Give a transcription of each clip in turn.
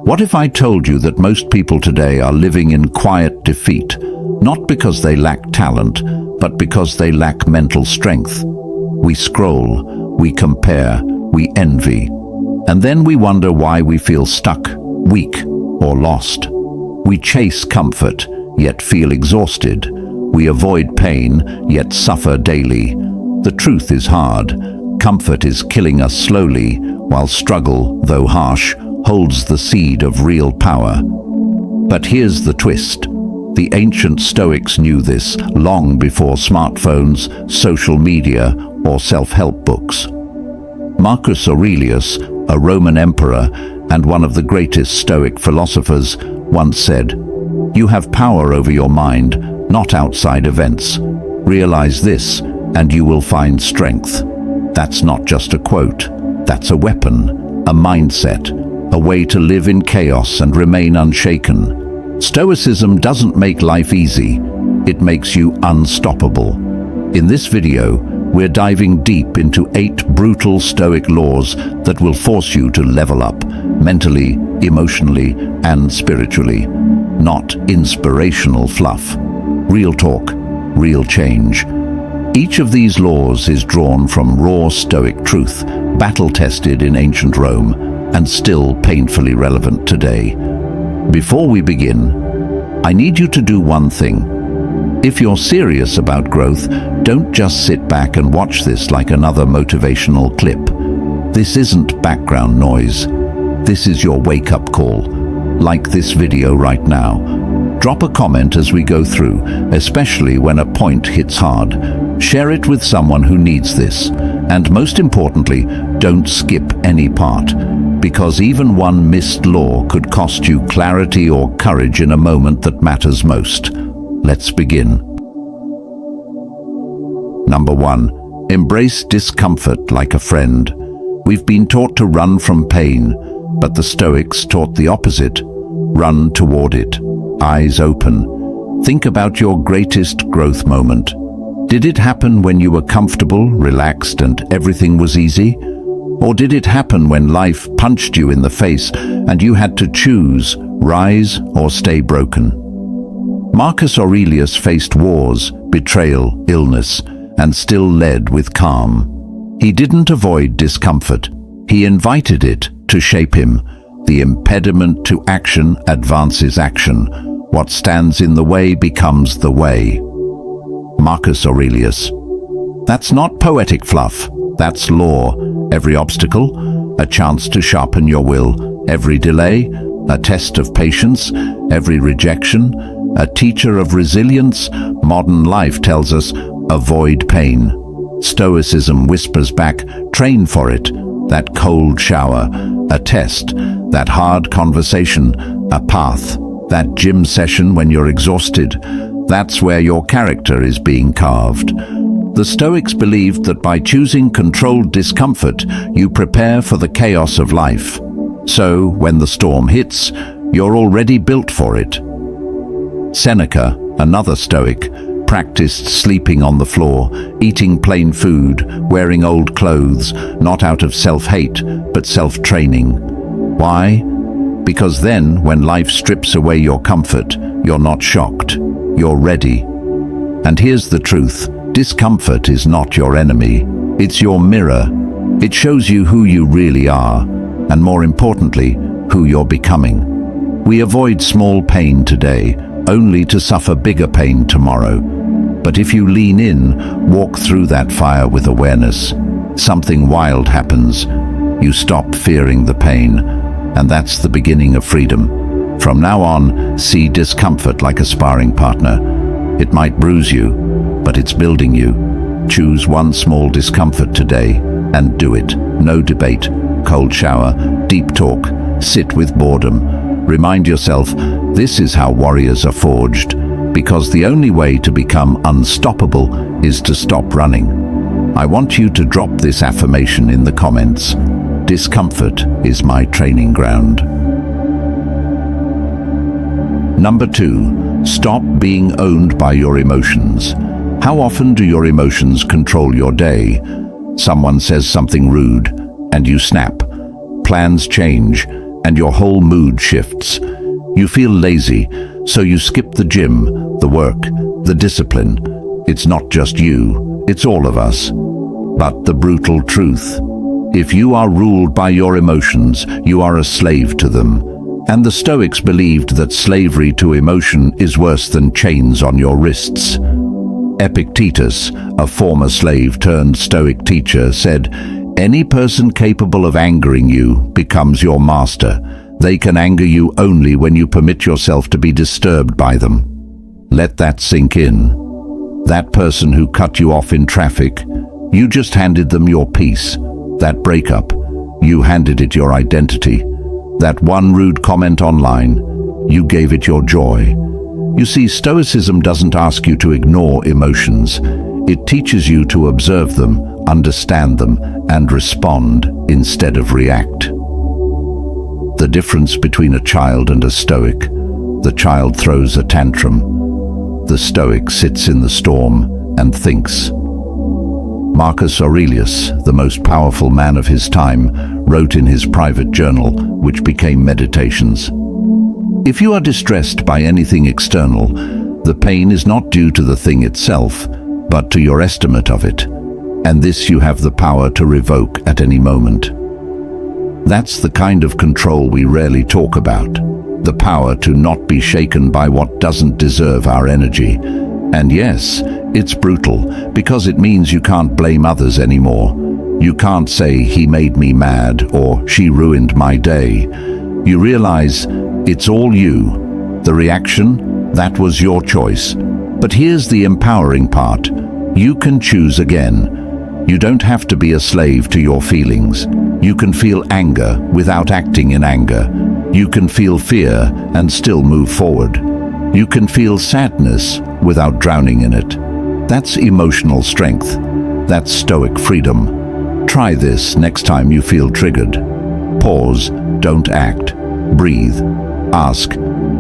What if I told you that most people today are living in quiet defeat, not because they lack talent, but because they lack mental strength? We scroll, we compare, we envy, and then we wonder why we feel stuck, weak, or lost. We chase comfort, yet feel exhausted. We avoid pain, yet suffer daily. The truth is hard. Comfort is killing us slowly, while struggle, though harsh, holds the seed of real power. But here's the twist. The ancient Stoics knew this long before smartphones, social media, or self-help books. Marcus Aurelius, a Roman emperor and one of the greatest Stoic philosophers, once said, "You have power over your mind, not outside events. Realize this, and you will find strength." That's not just a quote. That's a weapon, a mindset, a way to live in chaos and remain unshaken. Stoicism doesn't make life easy. It makes you unstoppable. In this video, we're diving deep into 8 brutal Stoic laws that will force you to level up, mentally, emotionally, and spiritually. Not inspirational fluff. Real talk, real change. Each of these laws is drawn from raw Stoic truth, battle-tested in ancient Rome, and still painfully relevant today. Before we begin, I need you to do one thing. If you're serious about growth, don't just sit back and watch this like another motivational clip. This isn't background noise. This is your wake-up call. Like this video right now. Drop a comment as we go through, especially when a point hits hard. Share it with someone who needs this. And most importantly, don't skip any part, because even one missed law could cost you clarity or courage in a moment that matters most. Let's begin. Number 1. Embrace discomfort like a friend. We've been taught to run from pain, but the Stoics taught the opposite. Run toward it, eyes open. Think about your greatest growth moment. Did it happen when you were comfortable, relaxed, and everything was easy? Or did it happen when life punched you in the face and you had to choose, rise or stay broken? Marcus Aurelius faced wars, betrayal, illness, and still led with calm. He didn't avoid discomfort. He invited it to shape him. The impediment to action advances action. What stands in the way becomes the way. Marcus Aurelius. That's not poetic fluff. That's law. Every obstacle, a chance to sharpen your will. Every delay, a test of patience. Every rejection, a teacher of resilience. Modern life tells us, avoid pain. Stoicism whispers back, train for it. That cold shower, a test. That hard conversation, a path. That gym session when you're exhausted, that's where your character is being carved. The Stoics believed that by choosing controlled discomfort, you prepare for the chaos of life. So, when the storm hits, you're already built for it. Seneca, another Stoic, practiced sleeping on the floor, eating plain food, wearing old clothes, not out of self-hate, but self-training. Why? Because then, when life strips away your comfort, you're not shocked. You're ready. And here's the truth. Discomfort is not your enemy. It's your mirror. It shows you who you really are, and more importantly, who you're becoming. We avoid small pain today, only to suffer bigger pain tomorrow. But if you lean in, walk through that fire with awareness, something wild happens. You stop fearing the pain, and that's the beginning of freedom. From now on, see discomfort like a sparring partner. It might bruise you, but it's building you. Choose one small discomfort today and do it. No debate, cold shower, deep talk, sit with boredom. Remind yourself, this is how warriors are forged, because the only way to become unstoppable is to stop running. I want you to drop this affirmation in the comments. Discomfort is my training ground. Number 2, stop being owned by your emotions. How often do your emotions control your day? Someone says something rude, and you snap. Plans change, and your whole mood shifts. You feel lazy, so you skip the gym, the work, the discipline. It's not just you, it's all of us. But the brutal truth: if you are ruled by your emotions, you are a slave to them. And the Stoics believed that slavery to emotion is worse than chains on your wrists. Epictetus, a former slave turned Stoic teacher, said, "Any person capable of angering you becomes your master. They can anger you only when you permit yourself to be disturbed by them." Let that sink in. That person who cut you off in traffic, you just handed them your peace. That breakup, you handed it your identity. That one rude comment online, you gave it your joy. You see, Stoicism doesn't ask you to ignore emotions. It teaches you to observe them, understand them, and respond instead of react. The difference between a child and a Stoic: the child throws a tantrum. The Stoic sits in the storm and thinks. Marcus Aurelius, the most powerful man of his time, wrote in his private journal, which became Meditations. If you are distressed by anything external, the pain is not due to the thing itself, but to your estimate of it. And this you have the power to revoke at any moment. That's the kind of control we rarely talk about. The power to not be shaken by what doesn't deserve our energy. And yes, it's brutal, because it means you can't blame others anymore. You can't say, "He made me mad," or "She ruined my day." You realize it's all you. The reaction, that was your choice. But here's the empowering part. You can choose again. You don't have to be a slave to your feelings. You can feel anger without acting in anger. You can feel fear and still move forward. You can feel sadness without drowning in it. That's emotional strength. That's Stoic freedom. Try this next time you feel triggered. Pause, don't act. Breathe. Ask,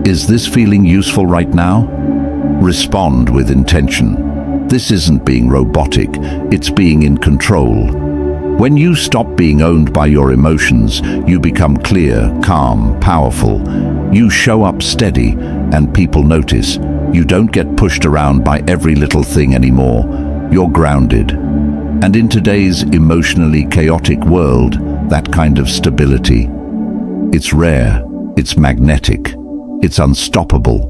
is this feeling useful right now? Respond with intention. This isn't being robotic, it's being in control. When you stop being owned by your emotions, you become clear, calm, powerful. You show up steady, and people notice. You don't get pushed around by every little thing anymore. You're grounded. And in today's emotionally chaotic world, that kind of stability, it's rare, it's magnetic, it's unstoppable.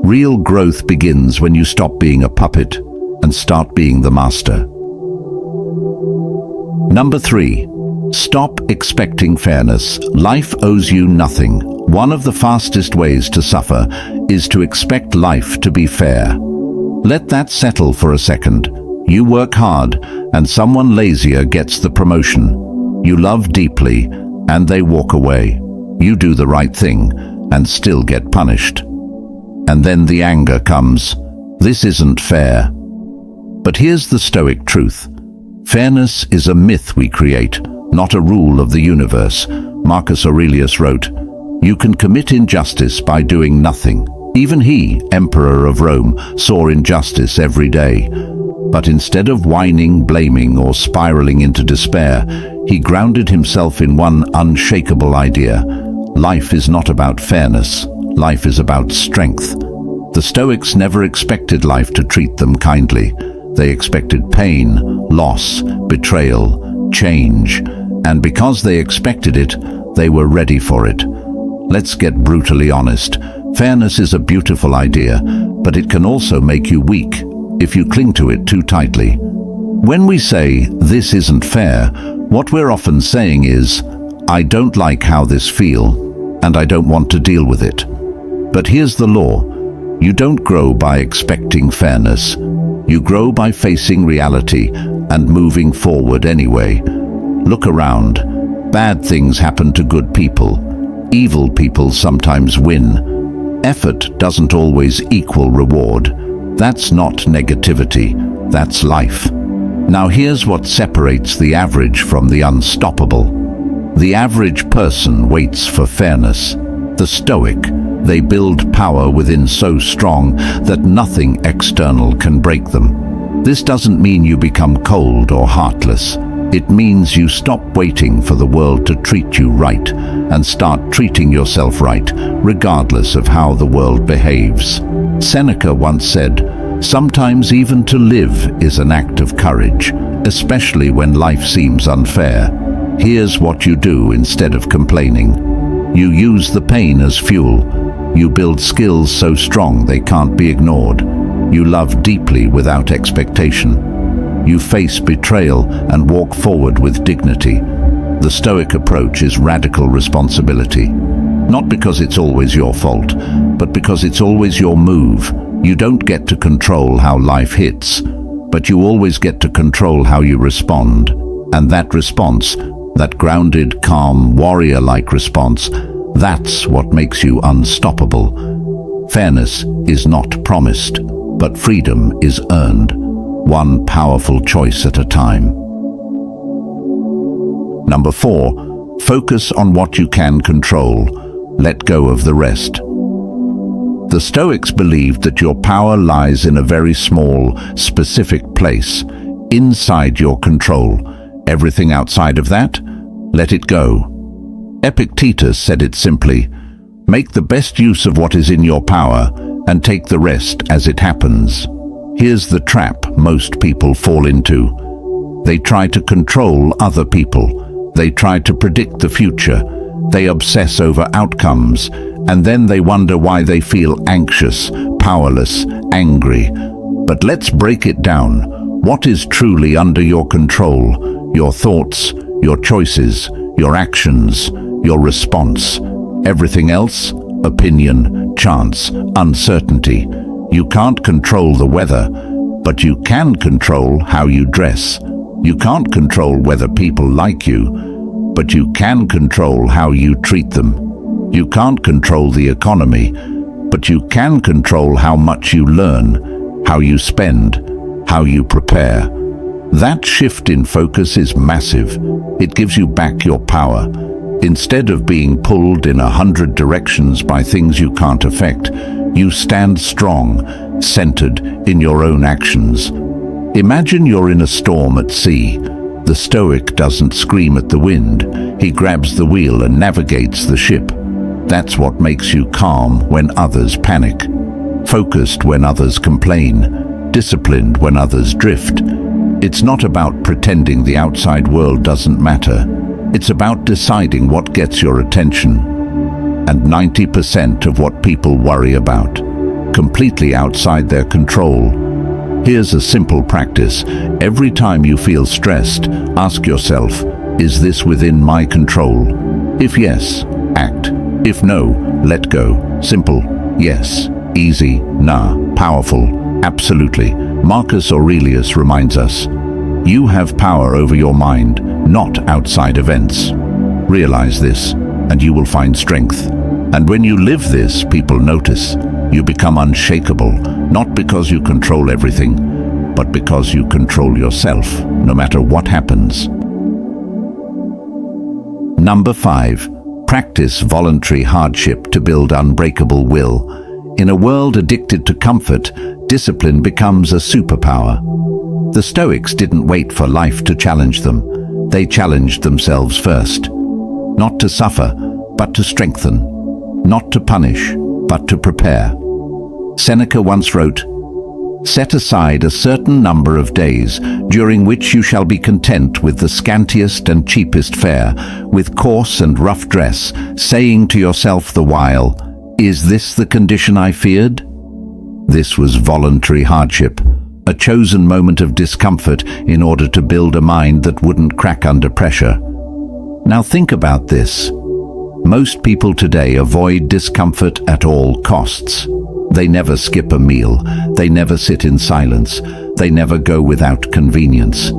Real growth begins when you stop being a puppet and start being the master. Number 3. Stop expecting fairness. Life owes you nothing. One of the fastest ways to suffer is to expect life to be fair. Let that settle for a second. You work hard, and someone lazier gets the promotion. You love deeply, and they walk away. You do the right thing, and still get punished. And then the anger comes. This isn't fair. But here's the Stoic truth. Fairness is a myth we create, not a rule of the universe. Marcus Aurelius wrote, "You can commit injustice by doing nothing." Even he, Emperor of Rome, saw injustice every day. But instead of whining, blaming, or spiraling into despair, he grounded himself in one unshakable idea. Life is not about fairness. Life is about strength. The Stoics never expected life to treat them kindly. They expected pain, loss, betrayal, change. And because they expected it, they were ready for it. Let's get brutally honest. Fairness is a beautiful idea, but it can also make you weak if you cling to it too tightly. When we say, "This isn't fair," what we're often saying is, "I don't like how this feels, and I don't want to deal with it." But here's the law. You don't grow by expecting fairness. You grow by facing reality and moving forward anyway. Look around. Bad things happen to good people. Evil people sometimes win. Effort doesn't always equal reward. That's not negativity. That's life. Now here's what separates the average from the unstoppable. The average person waits for fairness. The Stoic, they build power within so strong that nothing external can break them. This doesn't mean you become cold or heartless. It means you stop waiting for the world to treat you right and start treating yourself right, regardless of how the world behaves. Seneca once said, "Sometimes even to live is an act of courage, especially when life seems unfair. Here's what you do instead of complaining. You use the pain as fuel. You build skills so strong they can't be ignored. You love deeply without expectation. You face betrayal and walk forward with dignity." The Stoic approach is radical responsibility. Not because it's always your fault, but because it's always your move. You don't get to control how life hits, but you always get to control how you respond. And that response, that grounded, calm, warrior-like response, that's what makes you unstoppable. Fairness is not promised, but freedom is earned, one powerful choice at a time. Number 4, focus on what you can control. Let go of the rest. The Stoics believed that your power lies in a very small, specific place, inside your control. Everything outside of that, let it go. Epictetus said it simply, "Make the best use of what is in your power and take the rest as it happens." Here's the trap most people fall into. They try to control other people. They try to predict the future. They obsess over outcomes, and then they wonder why they feel anxious, powerless, angry. But let's break it down. What is truly under your control? Your thoughts, your choices, your actions, your response. Everything else? Opinion, chance, uncertainty. You can't control the weather, but you can control how you dress. You can't control whether people like you, but you can control how you treat them. You can't control the economy, but you can control how much you learn, how you spend, how you prepare. That shift in focus is massive. It gives you back your power. Instead of being pulled in 100 directions by things you can't affect, you stand strong, centered in your own actions. Imagine you're in a storm at sea. The Stoic doesn't scream at the wind. He grabs the wheel and navigates the ship. That's what makes you calm when others panic, focused when others complain, disciplined when others drift. It's not about pretending the outside world doesn't matter. It's about deciding what gets your attention. And 90% of what people worry about, completely outside their control. Here's a simple practice. Every time you feel stressed, ask yourself, is this within my control? If yes, act. If no, let go. Simple, yes. Easy, nah. Powerful, absolutely. Marcus Aurelius reminds us, you have power over your mind, not outside events. Realize this, and you will find strength. And when you live this, people notice. You become unshakable, not because you control everything, but because you control yourself, no matter what happens. Number 5, practice voluntary hardship to build unbreakable will. In a world addicted to comfort, discipline becomes a superpower. The Stoics didn't wait for life to challenge them. They challenged themselves first. Not to suffer, but to strengthen. Not to punish, but to prepare. Seneca once wrote, "Set aside a certain number of days, during which you shall be content with the scantiest and cheapest fare, with coarse and rough dress, saying to yourself the while, 'Is this the condition I feared?'" This was voluntary hardship, a chosen moment of discomfort in order to build a mind that wouldn't crack under pressure. Now think about this. Most people today avoid discomfort at all costs. They never skip a meal. They never sit in silence. They never go without convenience.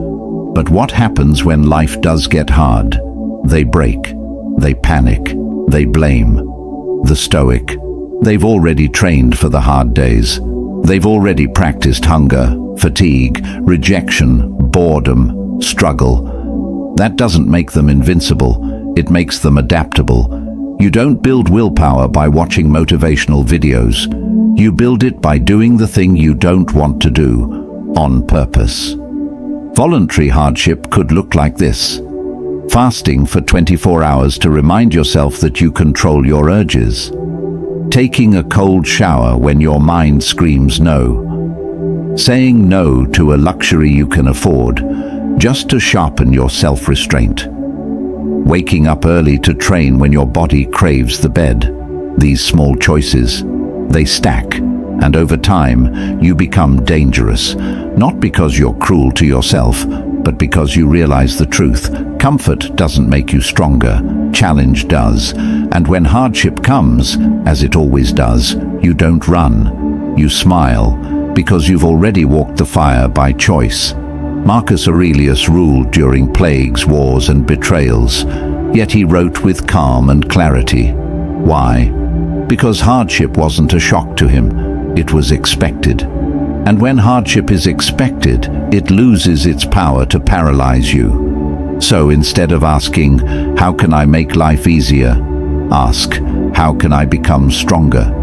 But what happens when life does get hard? They break. They panic. They blame. The Stoic, they've already trained for the hard days. They've already practiced hunger, fatigue, rejection, boredom, struggle. That doesn't make them invincible. It makes them adaptable. You don't build willpower by watching motivational videos. You build it by doing the thing you don't want to do, on purpose. Voluntary hardship could look like this: fasting for 24 hours to remind yourself that you control your urges. Taking a cold shower when your mind screams no. Saying no to a luxury you can afford, just to sharpen your self-restraint. Waking up early to train when your body craves the bed. These small choices, they stack, and over time, you become dangerous. Not because you're cruel to yourself, but because you realize the truth. Comfort doesn't make you stronger, challenge does. And when hardship comes, as it always does, you don't run. You smile, because you've already walked the fire by choice. Marcus Aurelius ruled during plagues, wars, and betrayals, yet he wrote with calm and clarity. Why? Because hardship wasn't a shock to him, it was expected. And when hardship is expected, it loses its power to paralyze you. So instead of asking, "How can I make life easier?" ask, "How can I become stronger?"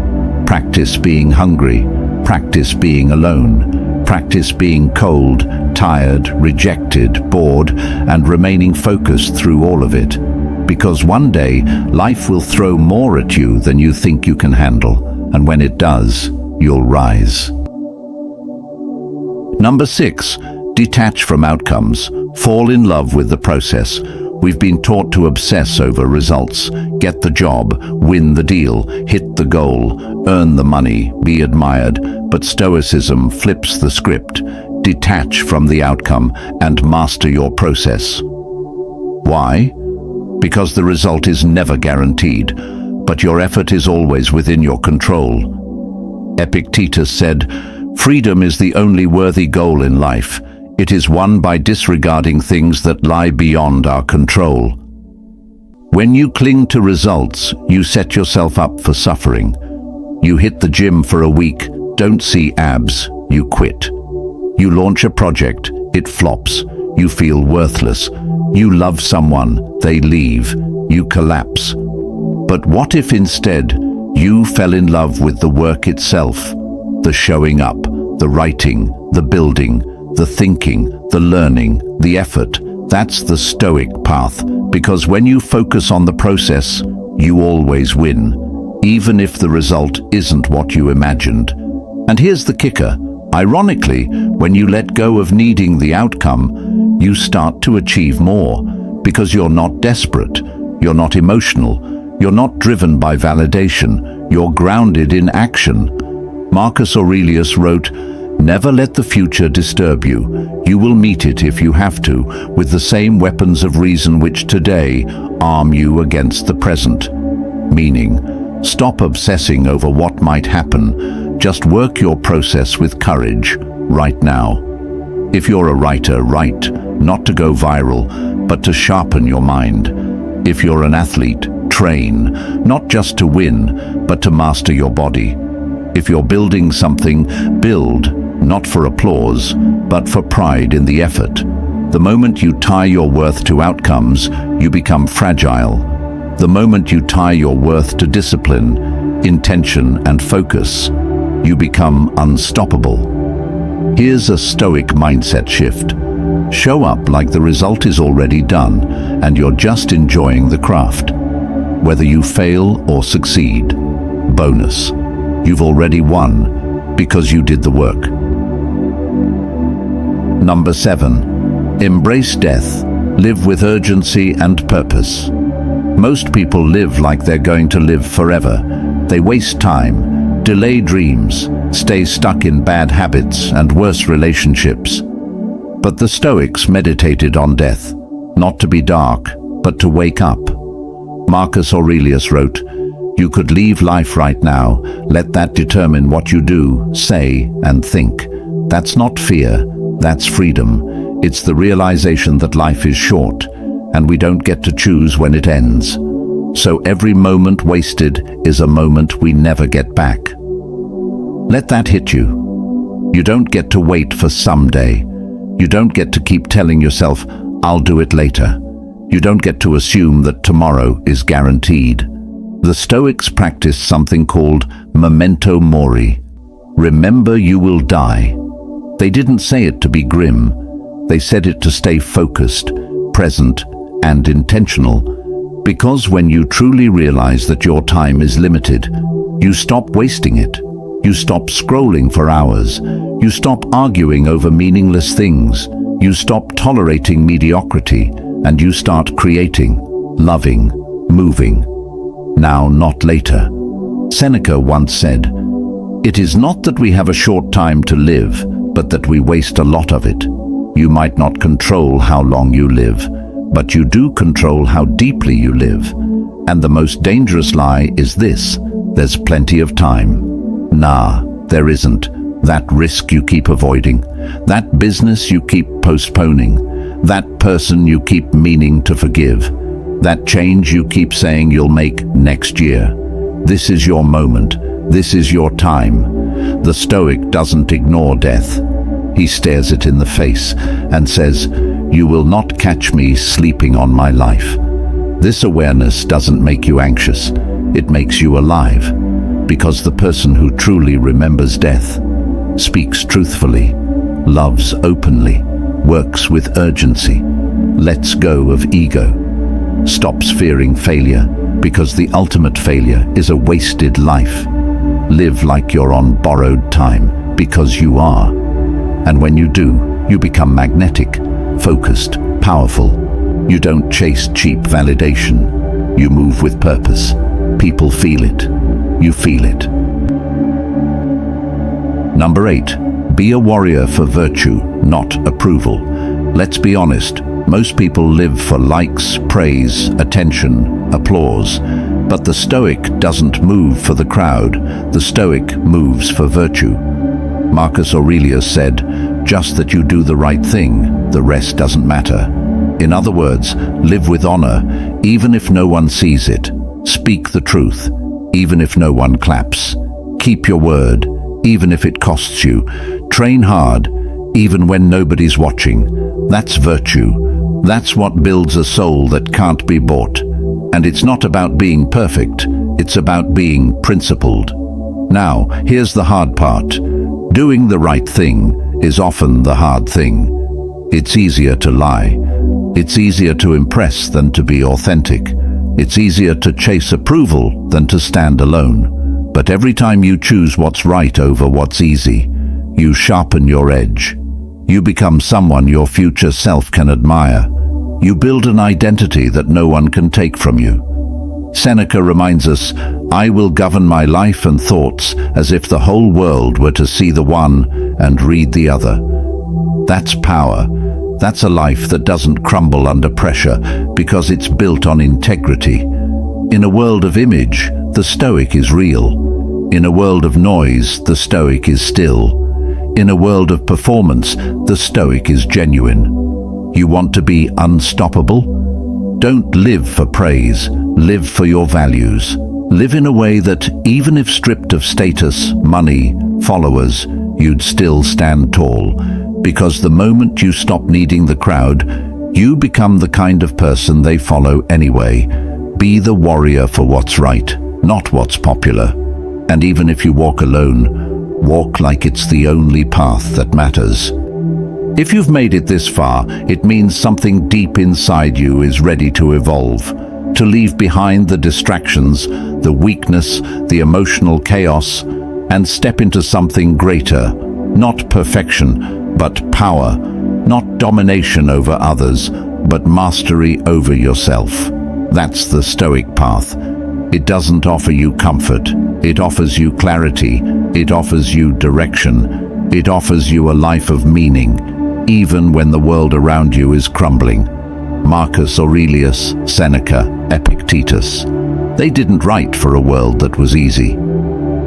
Practice being hungry, practice being alone, practice being cold, tired, rejected, bored, and remaining focused through all of it. Because one day, life will throw more at you than you think you can handle, and when it does, you'll rise. Number 6, detach from outcomes. Fall in love with the process. We've been taught to obsess over results. Get the job, win the deal, hit the goal, earn the money, be admired. But Stoicism flips the script. Detach from the outcome and master your process. Why? Because the result is never guaranteed, but your effort is always within your control. Epictetus said, "Freedom is the only worthy goal in life. It is won by disregarding things that lie beyond our control." When you cling to results, you set yourself up for suffering. You hit the gym for a week, don't see abs, you quit. You launch a project, it flops, you feel worthless. You love someone, they leave, you collapse. But what if instead you fell in love with the work itself? The showing up, the writing, the building, the thinking, the learning, the effort. That's the Stoic path, because when you focus on the process, you always win, even if the result isn't what you imagined. And here's the kicker. Ironically, when you let go of needing the outcome, you start to achieve more, because you're not desperate, you're not emotional, you're not driven by validation, you're grounded in action. Marcus Aurelius wrote, "Never let the future disturb you. You will meet it if you have to, with the same weapons of reason which today arm you against the present." Meaning, stop obsessing over what might happen. Just work your process with courage, right now. If you're a writer, write, not to go viral, but to sharpen your mind. If you're an athlete, train, not just to win, but to master your body. If you're building something, build, not for applause, but for pride in the effort. The moment you tie your worth to outcomes, you become fragile. The moment you tie your worth to discipline, intention, and focus, you become unstoppable. Here's a Stoic mindset shift. Show up like the result is already done, and you're just enjoying the craft. Whether you fail or succeed, bonus. You've already won, because you did the work. Number 7, embrace death. Live with urgency and purpose. Most people live like they're going to live forever. They waste time, delay dreams, stay stuck in bad habits and worse relationships. But the Stoics meditated on death, not to be dark, but to wake up. Marcus Aurelius wrote, "You could leave life right now. Let that determine what you do, say, and think." That's not fear, that's freedom. It's the realization that life is short, and we don't get to choose when it ends. So every moment wasted is a moment we never get back. Let that hit you. You don't get to wait for someday. You don't get to keep telling yourself, "I'll do it later." You don't get to assume that tomorrow is guaranteed. The Stoics practiced something called memento mori. Remember you will die. They didn't say it to be grim. They said it to stay focused, present, and intentional. Because when you truly realize that your time is limited, you stop wasting it. You stop scrolling for hours. You stop arguing over meaningless things. You stop tolerating mediocrity, and you start creating, loving, moving. Now, not later. Seneca once said, "It is not that we have a short time to live, but that we waste a lot of it." You might not control how long you live, but you do control how deeply you live. And the most dangerous lie is this: there's plenty of time. Nah, there isn't. That risk you keep avoiding, that business you keep postponing, that person you keep meaning to forgive, that change you keep saying you'll make next year. This is your moment. This is your time. The Stoic doesn't ignore death. He stares it in the face and says, "You will not catch me sleeping on my life." This awareness doesn't make you anxious. It makes you alive. Because the person who truly remembers death speaks truthfully, loves openly, works with urgency, lets go of ego, stops fearing failure, because the ultimate failure is a wasted life. Live like you're on borrowed time, because you are. And when you do, you become magnetic, focused, powerful. You don't chase cheap validation. You move with purpose. People feel it. You feel it. Number 8, be a warrior for virtue, not approval. Let's be honest, most people live for likes, praise, attention, applause. But the Stoic doesn't move for the crowd. The Stoic moves for virtue. Marcus Aurelius said, "Just that you do the right thing, the rest doesn't matter." In other words, live with honor, even if no one sees it. Speak the truth, even if no one claps. Keep your word, even if it costs you. Train hard, even when nobody's watching. That's virtue. That's what builds a soul that can't be bought. And it's not about being perfect, it's about being principled. Now, here's the hard part. Doing the right thing is often the hard thing. It's easier to lie. It's easier to impress than to be authentic. It's easier to chase approval than to stand alone. But every time you choose what's right over what's easy, you sharpen your edge. You become someone your future self can admire. You build an identity that no one can take from you. Seneca reminds us, "I will govern my life and thoughts as if the whole world were to see the one and read the other." That's power. That's a life that doesn't crumble under pressure because it's built on integrity. In a world of image, the Stoic is real. In a world of noise, the Stoic is still. In a world of performance, the Stoic is genuine. You want to be unstoppable? Don't live for praise, live for your values. Live in a way that, even if stripped of status, money, followers, you'd still stand tall. Because the moment you stop needing the crowd, you become the kind of person they follow anyway. Be the warrior for what's right, not what's popular. And even if you walk alone, walk like it's the only path that matters. If you've made it this far, it means something deep inside you is ready to evolve, to leave behind the distractions, the weakness, the emotional chaos, and step into something greater. Not perfection, but power. Not domination over others, but mastery over yourself. That's the Stoic path. It doesn't offer you comfort. It offers you clarity. It offers you direction. It offers you a life of meaning, even when the world around you is crumbling. Marcus Aurelius, Seneca, Epictetus. They didn't write for a world that was easy.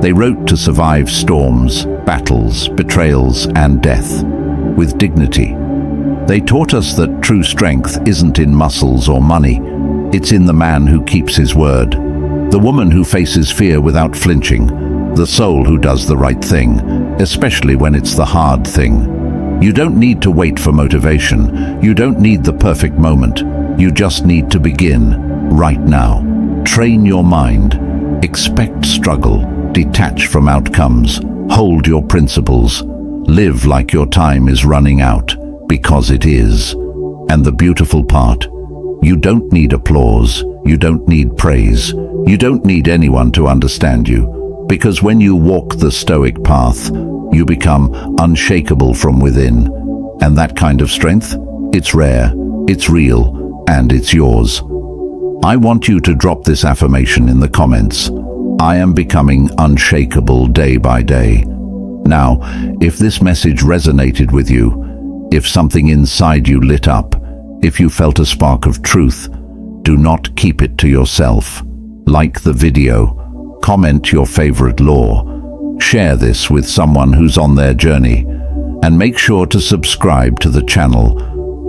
They wrote to survive storms, battles, betrayals, and death with dignity. They taught us that true strength isn't in muscles or money. It's in the man who keeps his word, the woman who faces fear without flinching, the soul who does the right thing, especially when it's the hard thing. You don't need to wait for motivation. You don't need the perfect moment. You just need to begin right now. Train your mind. Expect struggle. Detach from outcomes. Hold your principles. Live like your time is running out, because it is. And the beautiful part, you don't need applause, you don't need praise, you don't need anyone to understand you, because when you walk the Stoic path, you become unshakable from within. And that kind of strength, it's rare, it's real, and it's yours. I want you to drop this affirmation in the comments. I am becoming unshakable day by day. Now, if this message resonated with you, if something inside you lit up, if you felt a spark of truth, do not keep it to yourself. Like the video, comment your favorite law, share this with someone who's on their journey, and make sure to subscribe to the channel.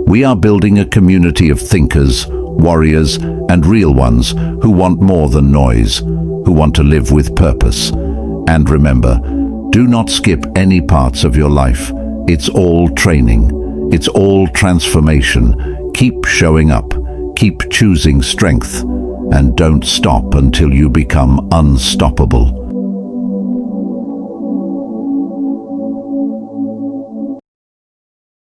We are building a community of thinkers, warriors, and real ones who want more than noise, who want to live with purpose. And remember, do not skip any parts of your life. It's all training. It's all transformation. Keep showing up. Keep choosing strength. And don't stop until you become unstoppable.